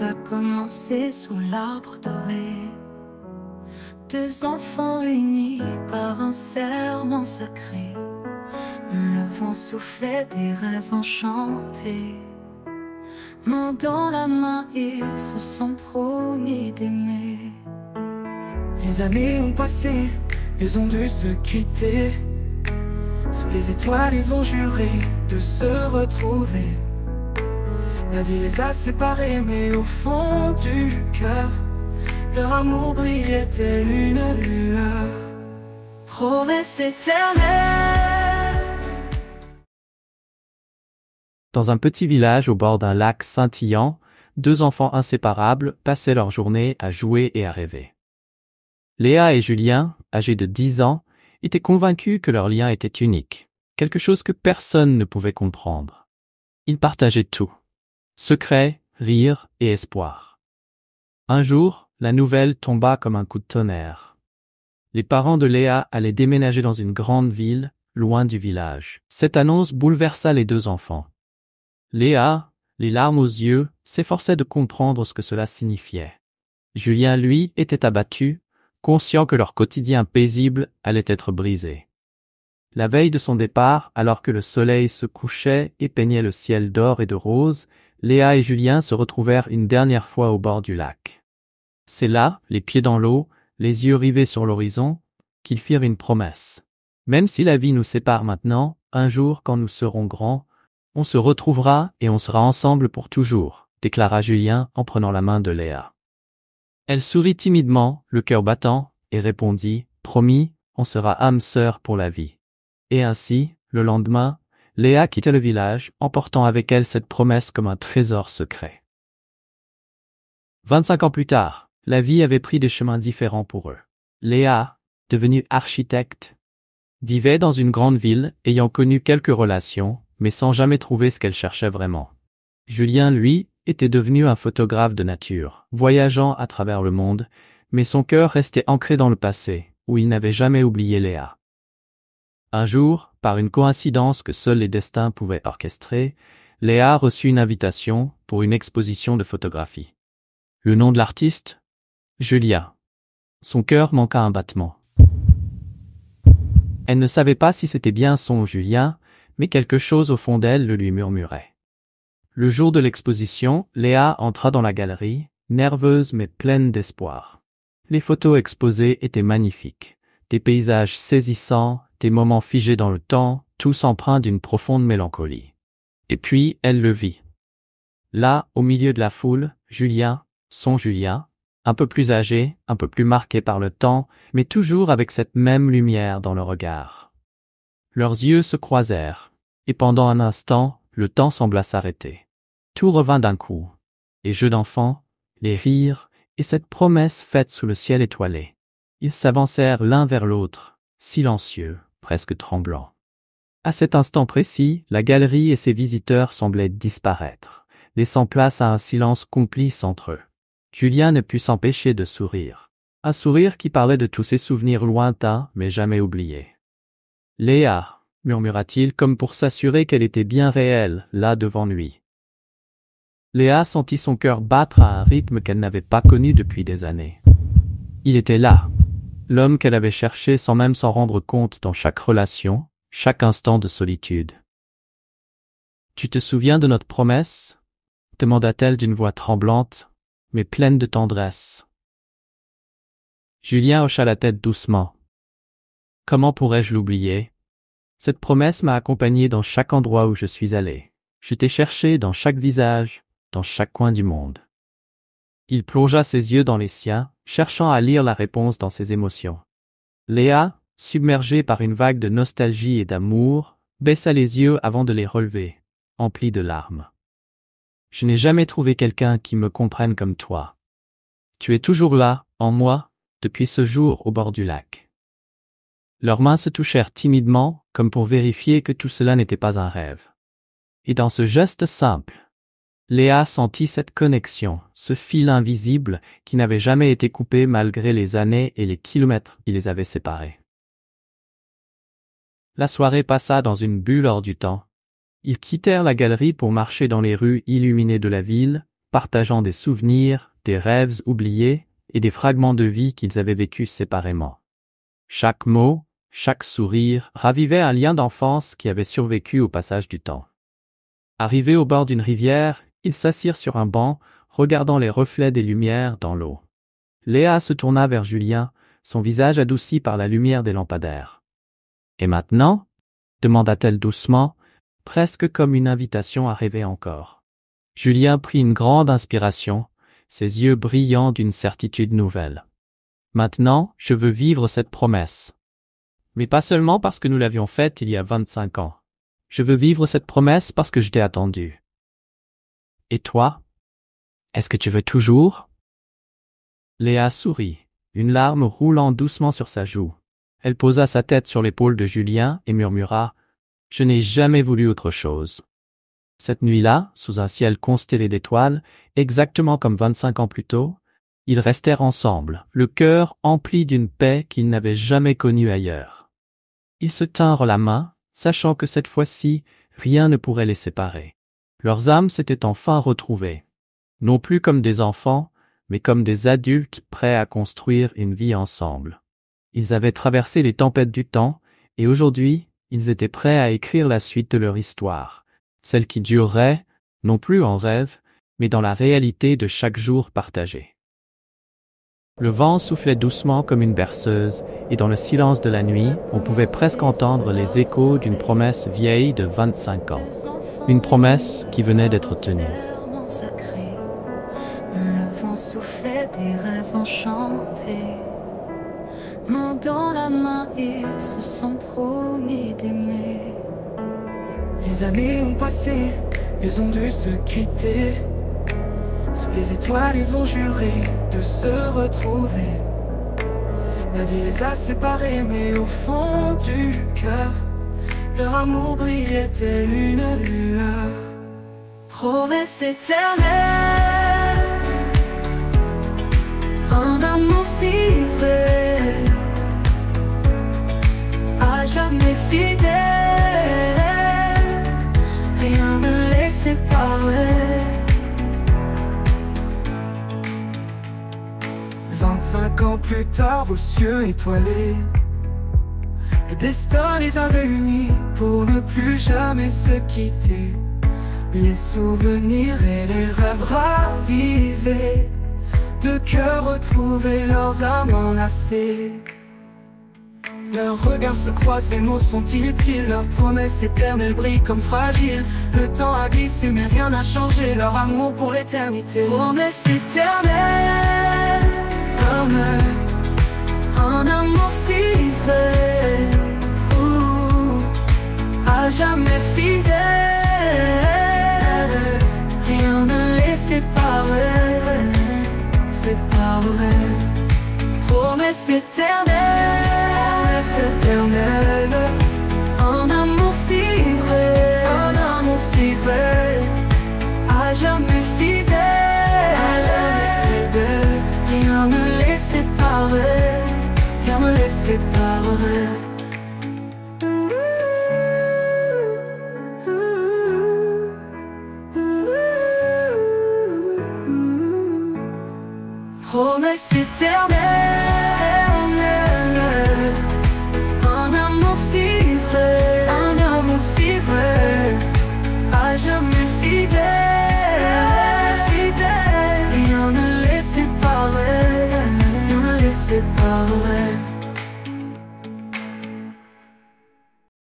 a commencé sous l'arbre doré. Deux enfants unis par un serment sacré. Le vent soufflait des rêves enchantés. Main dans la main, ils se sont promis d'aimer. Les années ont passé, ils ont dû se quitter. Sous les étoiles, ils ont juré de se retrouver. La vie les a séparés, mais au fond du cœur, leur amour brillait tel une lueur. Promesse éternelle. Dans un petit village au bord d'un lac scintillant, deux enfants inséparables passaient leur journée à jouer et à rêver. Léa et Julien, âgés de 10 ans, étaient convaincus que leur lien était unique, quelque chose que personne ne pouvait comprendre. Ils partageaient tout: secrets, rires et espoir. Un jour, la nouvelle tomba comme un coup de tonnerre. Les parents de Léa allaient déménager dans une grande ville, loin du village. Cette annonce bouleversa les deux enfants. Léa, les larmes aux yeux, s'efforçait de comprendre ce que cela signifiait. Julien, lui, était abattu, conscient que leur quotidien paisible allait être brisé. La veille de son départ, alors que le soleil se couchait et peignait le ciel d'or et de rose, Léa et Julien se retrouvèrent une dernière fois au bord du lac. C'est là, les pieds dans l'eau, les yeux rivés sur l'horizon, qu'ils firent une promesse. Même si la vie nous sépare maintenant, un jour, quand nous serons grands, on se retrouvera et on sera ensemble pour toujours, déclara Julien en prenant la main de Léa. Elle sourit timidement, le cœur battant, et répondit « Promis, on sera âme sœur pour la vie ». Et ainsi, le lendemain, Léa quitta le village, emportant avec elle cette promesse comme un trésor secret. 25 ans plus tard, la vie avait pris des chemins différents pour eux. Léa, devenue architecte, vivait dans une grande ville, ayant connu quelques relations, mais sans jamais trouver ce qu'elle cherchait vraiment. Julien, lui, était devenu un photographe de nature, voyageant à travers le monde, mais son cœur restait ancré dans le passé, où il n'avait jamais oublié Léa. Un jour, par une coïncidence que seuls les destins pouvaient orchestrer, Léa reçut une invitation pour une exposition de photographie. Le nom de l'artiste ? Julia. Son cœur manqua un battement. Elle ne savait pas si c'était bien son Julien, mais quelque chose au fond d'elle le lui murmurait. Le jour de l'exposition, Léa entra dans la galerie, nerveuse mais pleine d'espoir. Les photos exposées étaient magnifiques. Des paysages saisissants, des moments figés dans le temps, tous empreints d'une profonde mélancolie. Et puis, elle le vit. Là, au milieu de la foule, Julien, son Julien, un peu plus âgé, un peu plus marqué par le temps, mais toujours avec cette même lumière dans le regard. Leurs yeux se croisèrent, et pendant un instant, le temps sembla s'arrêter. Tout revint d'un coup. Les jeux d'enfants, les rires, et cette promesse faite sous le ciel étoilé. Ils s'avancèrent l'un vers l'autre, silencieux, presque tremblants. À cet instant précis, la galerie et ses visiteurs semblaient disparaître, laissant place à un silence complice entre eux. Julien ne put s'empêcher de sourire. Un sourire qui parlait de tous ses souvenirs lointains, mais jamais oubliés. « Léa », murmura-t-il comme pour s'assurer qu'elle était bien réelle, là devant lui. Léa sentit son cœur battre à un rythme qu'elle n'avait pas connu depuis des années. Il était là, l'homme qu'elle avait cherché sans même s'en rendre compte dans chaque relation, chaque instant de solitude. « Tu te souviens de notre promesse ?» demanda-t-elle d'une voix tremblante, mais pleine de tendresse. Julien hocha la tête doucement. « Comment pourrais-je l'oublier ? Cette promesse m'a accompagné dans chaque endroit où je suis allé. Je t'ai cherché dans chaque visage, dans chaque coin du monde. » Il plongea ses yeux dans les siens, cherchant à lire la réponse dans ses émotions. Léa, submergée par une vague de nostalgie et d'amour, baissa les yeux avant de les relever, emplis de larmes. « Je n'ai jamais trouvé quelqu'un qui me comprenne comme toi. Tu es toujours là, en moi, depuis ce jour au bord du lac. » Leurs mains se touchèrent timidement, comme pour vérifier que tout cela n'était pas un rêve. Et dans ce geste simple, Léa sentit cette connexion, ce fil invisible qui n'avait jamais été coupé malgré les années et les kilomètres qui les avaient séparés. La soirée passa dans une bulle hors du temps. Ils quittèrent la galerie pour marcher dans les rues illuminées de la ville, partageant des souvenirs, des rêves oubliés et des fragments de vie qu'ils avaient vécus séparément. Chaque mot, chaque sourire ravivait un lien d'enfance qui avait survécu au passage du temps. Arrivés au bord d'une rivière, ils s'assirent sur un banc, regardant les reflets des lumières dans l'eau. Léa se tourna vers Julien, son visage adouci par la lumière des lampadaires. « Et maintenant ?» demanda-t-elle doucement, presque comme une invitation à rêver encore. Julien prit une grande inspiration, ses yeux brillants d'une certitude nouvelle. « Maintenant, je veux vivre cette promesse. Mais pas seulement parce que nous l'avions faite il y a 25 ans. Je veux vivre cette promesse parce que je t'ai attendu. Et toi? Est-ce que tu veux toujours ?» Léa sourit, une larme roulant doucement sur sa joue. Elle posa sa tête sur l'épaule de Julien et murmura « Je n'ai jamais voulu autre chose. » Cette nuit-là, sous un ciel constellé d'étoiles, exactement comme 25 ans plus tôt, ils restèrent ensemble, le cœur empli d'une paix qu'ils n'avaient jamais connue ailleurs. Ils se tinrent la main, sachant que cette fois-ci, rien ne pourrait les séparer. Leurs âmes s'étaient enfin retrouvées, non plus comme des enfants, mais comme des adultes prêts à construire une vie ensemble. Ils avaient traversé les tempêtes du temps, et aujourd'hui, ils étaient prêts à écrire la suite de leur histoire, celle qui durerait, non plus en rêve, mais dans la réalité de chaque jour partagé. Le vent soufflait doucement comme une berceuse, et dans le silence de la nuit, on pouvait presque entendre les échos d'une promesse vieille de 25 ans. Une promesse qui venait d'être tenue. Le vent soufflait des rêves enchantés. Main dans la main, ils se sont promis d'aimer. Les années ont passé, ils ont dû se quitter. Sous les étoiles, ils ont juré de se retrouver. La vie les a séparés, mais au fond du cœur, leur amour brillait tel une lueur. Promesse éternelle, un amour si vrai, à jamais fidèle, rien ne les séparait. 25 ans plus tard, aux cieux étoilés, le destin les a réunis pour ne plus jamais se quitter. Les souvenirs et les rêves ravivés, deux cœurs retrouvés, leurs âmes enlacées. Leurs regards se croisent, les mots sont inutiles, leurs promesses éternelles brillent comme fragiles. Le temps a glissé mais rien n'a changé, leur amour pour l'éternité. Promesse éternelle, un amour si vrai, à jamais fidèle, rien ne les séparait, séparait. Promesse éternelle, un amour si vrai, à jamais fidèle, rien ne les séparait, rien ne les séparait. Promesse éternelle, un amour si vrai, à jamais fidèle, rien ne les séparait, rien ne les séparait.